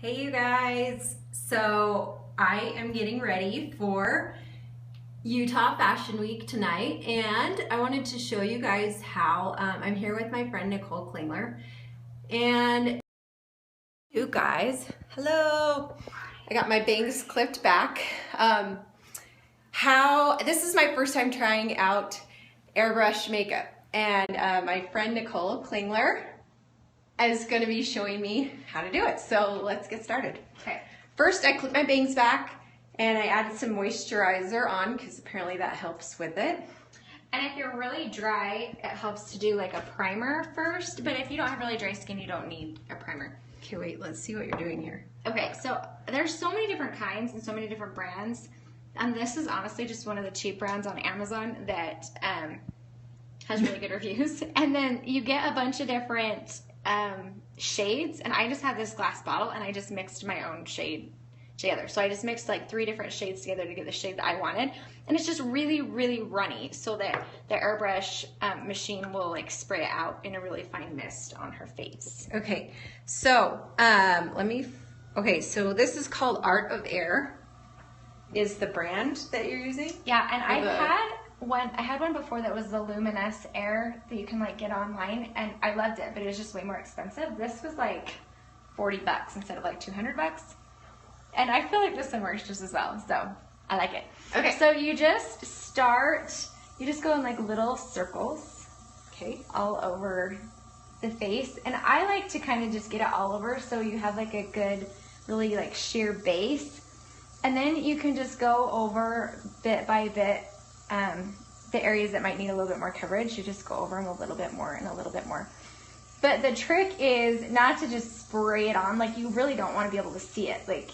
Hey you guys, so I am getting ready for Utah Fashion Week tonight, and I wanted to show you guys how I'm here with my friend Nicole Klingler. And you guys, hello, I got my bangs clipped back. This is my first time trying out airbrush makeup, and my friend Nicole Klingler is going to be showing me how to do it. So let's get started. Okay. First, I clipped my bangs back and I added some moisturizer on because apparently that helps with it. And if you're really dry, it helps to do like a primer first, but if you don't have really dry skin, you don't need a primer. Okay, wait, let's see what you're doing here. Okay, so there's so many different kinds and so many different brands, and this is honestly just one of the cheap brands on Amazon that has really good reviews. And then you get a bunch of different shades, and I just had this glass bottle and I just mixed my own shade together. So I just mixed like 3 different shades together to get the shade that I wanted, and it's just really, really runny, so that the airbrush machine will like spray it out in a really fine mist on her face. Okay, so so this is called Art of Air, is the brand that you're using? Yeah, and I had one before that was the Luminous Air that you can like get online, and I loved it, but it was just way more expensive. This was like $40 instead of like $200, and I feel like this one works just as well, so I like it. Okay. So you just go in like little circles, Okay. all over the face, and I like to kind of just get it all over so you have like a good, really like sheer base, and then you can just go over bit by bit. The areas that might need a little bit more coverage, you just go over them a little bit more and a little bit more. But the trick is not to just spray it on. Like, you really don't want to be able to see it. Like,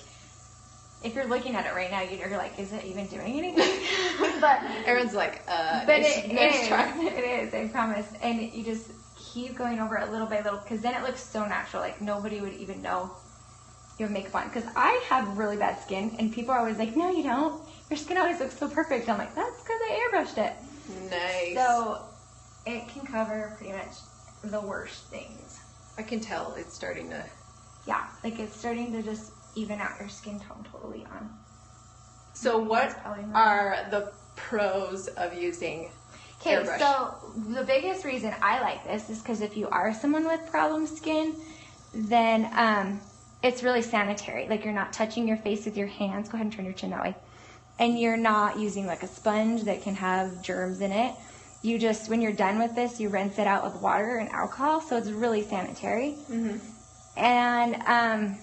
if you're looking at it right now, you're like, is it even doing anything? But everyone's like, but it is, I promise. And you just keep going over it little by little, because then it looks so natural. Like, nobody would even know you have makeup on. Because I have really bad skin, and people are always like, no, you don't. Your skin always looks so perfect. I'm like, that's because I airbrushed it. Nice. So it can cover pretty much the worst things. I can tell it's starting to... Yeah, like it's starting to just even out your skin tone totally on. So what are the pros of using airbrush? Okay, so the biggest reason I like this is because if you are someone with problem skin, then it's really sanitary. Like, you're not touching your face with your hands. Go ahead and turn your chin that way. And you're not using like a sponge that can have germs in it. You just, when you're done with this, you rinse it out with water and alcohol, so it's really sanitary. Mm-hmm. And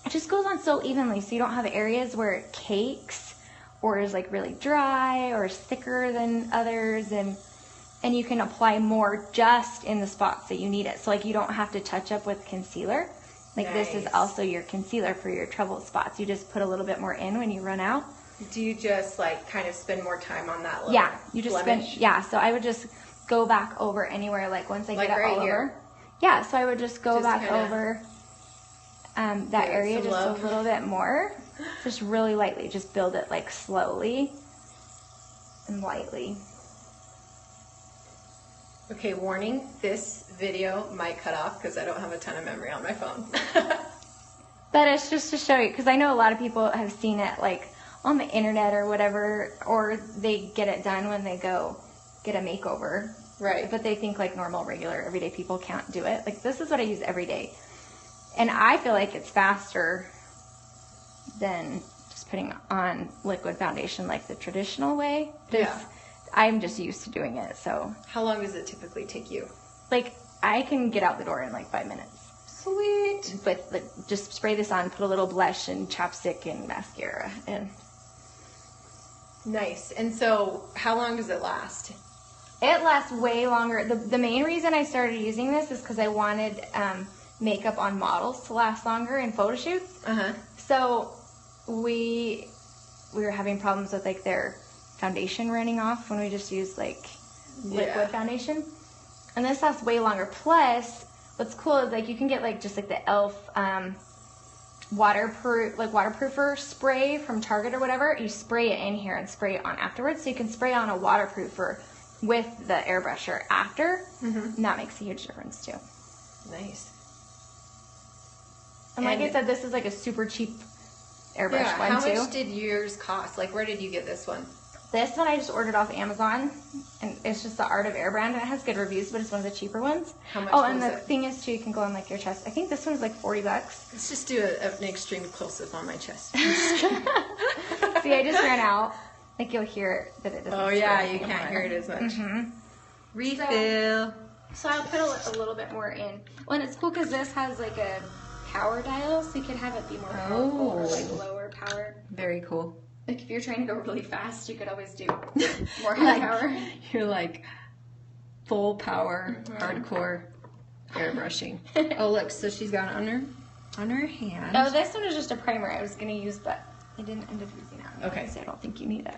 it just goes on so evenly, so you don't have areas where it cakes or is like really dry or is thicker than others, and you can apply more just in the spots that you need it. So like, you don't have to touch up with concealer. Like, nice. This is also your concealer for your trouble spots. You just put a little bit more in when you run out. Do you just like kind of spend more time on that little you just blemish? so I would just go back over anywhere, like once I get it all here. over. Yeah, so I would just go back over that area just a little bit more. Just really lightly, just build it like slowly and lightly. Okay, warning, this video might cut off because I don't have a ton of memory on my phone. But it's just to show you, because I know a lot of people have seen it like on the internet or whatever, or they get it done when they go get a makeover. Right. But they think like normal, regular, everyday people can't do it. Like, this is what I use every day. And I feel like it's faster than just putting on liquid foundation like the traditional way. Yeah. I'm just used to doing it, so. How long does it typically take you? Like, I can get out the door in like 5 minutes. Sweet. But like, just spray this on, put a little blush and chapstick and mascara, and nice. And so how long does it last? it lasts way longer. The main reason I started using this is because I wanted makeup on models to last longer in photo shoots. Uh-huh. So we were having problems with like their foundation running off when we just used like liquid foundation. And this lasts way longer. Plus, what's cool is like you can get like just like the e.l.f. Waterproofer spray from Target or whatever. You spray it in here and spray it on afterwards, so you can spray on a waterproofer with the airbrusher after, and that makes a huge difference too. Nice. And like I said, this is like a super cheap airbrush one too. How much did yours cost? Like, where did you get this one? This one I just ordered off Amazon, and it's just the Art of Air brand, and it has good reviews, but it's one of the cheaper ones. How much and the thing is too, you can go on like your chest. I think this one is like $40. Let's just do an extreme close-up on my chest. See, I just ran out. Like you'll hear that it doesn't. Oh yeah, you can't hear it as much. Refill. So I'll put a little bit more in. Well, and it's cool because this has like a power dial, so you can have it be more powerful or like lower power. Very cool. Like if you're trying to go really fast, you could always do more high power. You're like full power, hardcore airbrushing. Oh look, so she's got it on her hand. Oh, this one is just a primer I was gonna use, but I didn't end up using that. Okay. So I don't think you need it.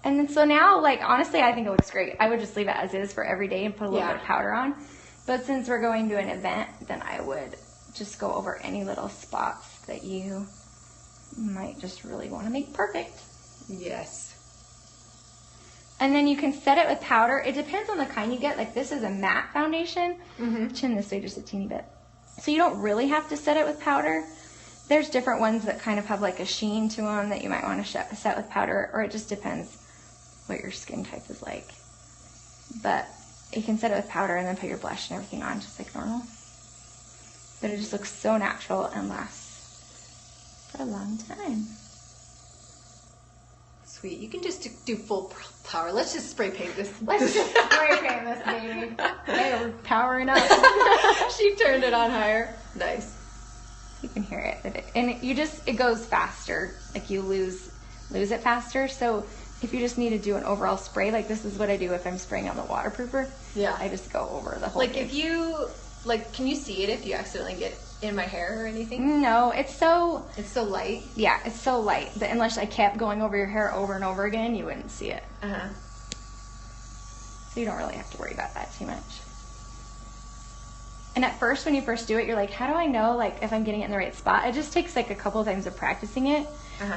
And then so now, like honestly, I think it looks great. I would just leave it as is for every day and put a little bit of powder on. But since we're going to an event, then I would just go over any little spots that you might just really want to make perfect. Yes. And then you can set it with powder. It depends on the kind you get. Like this is a matte foundation. Chin this way just a teeny bit. So you don't really have to set it with powder. There's different ones that kind of have like a sheen to them that you might want to set with powder, or it just depends what your skin type is like. But you can set it with powder and then put your blush and everything on just like normal. But it just looks so natural and lasts for a long time. Sweet. You can just do full power. Let's just spray paint this. Let's just spray paint this baby. Hey, we're powering up. She turned it on higher. Nice. You can hear it. And it goes faster. Like you lose it faster. So if you just need to do an overall spray, like this is what I do if I'm spraying on the waterproofer. Yeah. I just go over the whole thing. thing. If you, can you see it if you accidentally get in my hair or anything? No, it's so light. Yeah, it's so light that unless I kept going over your hair over and over again, you wouldn't see it. So you don't really have to worry about that too much. And at first, when you first do it, you're like, how do I know like if I'm getting it in the right spot? It just takes like a couple of times of practicing it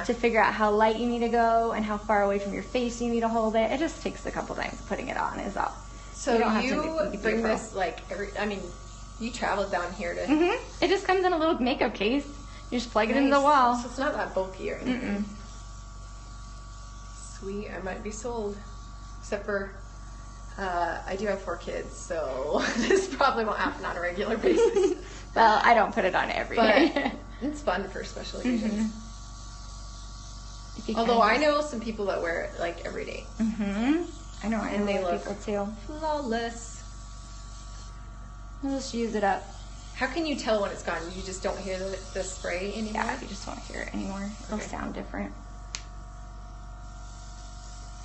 to figure out how light you need to go and how far away from your face you need to hold it. It just takes a couple times putting it on is all. So you bring this you traveled down here to... It just comes in a little makeup case. You just plug it into the wall. So it's not that bulky or anything. Sweet, I might be sold. Except for, I do have 4 kids, so this probably won't happen on a regular basis. Well, I don't put it on every day. It's fun for special occasions. Although I know some people that wear it like every day. I know, and they look people too. Flawless. We'll just use it up. How can you tell when it's gone? You just don't hear the spray anymore? Yeah, you just won't hear it anymore. It'll sound different.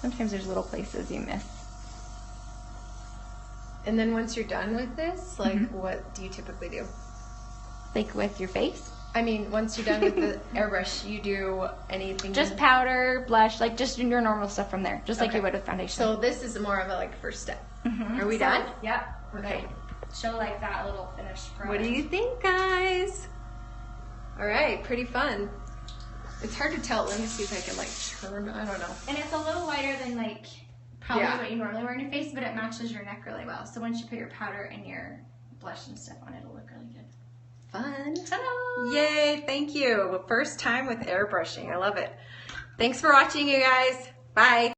Sometimes there's little places you miss. And then once you're done with this, what do you typically do? Like with your face? I mean, once you're done with the airbrush, you do anything? Just powder, blush, like just your normal stuff from there, just like you would with foundation. So this is more of a first step. Are we done? Yep. Okay. Show like that little finished product. What do you think, guys? All right, pretty fun. It's hard to tell. Let me see if I can turn. I don't know. And it's a little lighter than probably what you normally wear on your face, but it matches your neck really well. So once you put your powder and your blush and stuff on, it'll look really good. Fun. Ta-da! Yay, thank you. First time with airbrushing. I love it. Thanks for watching, you guys. Bye.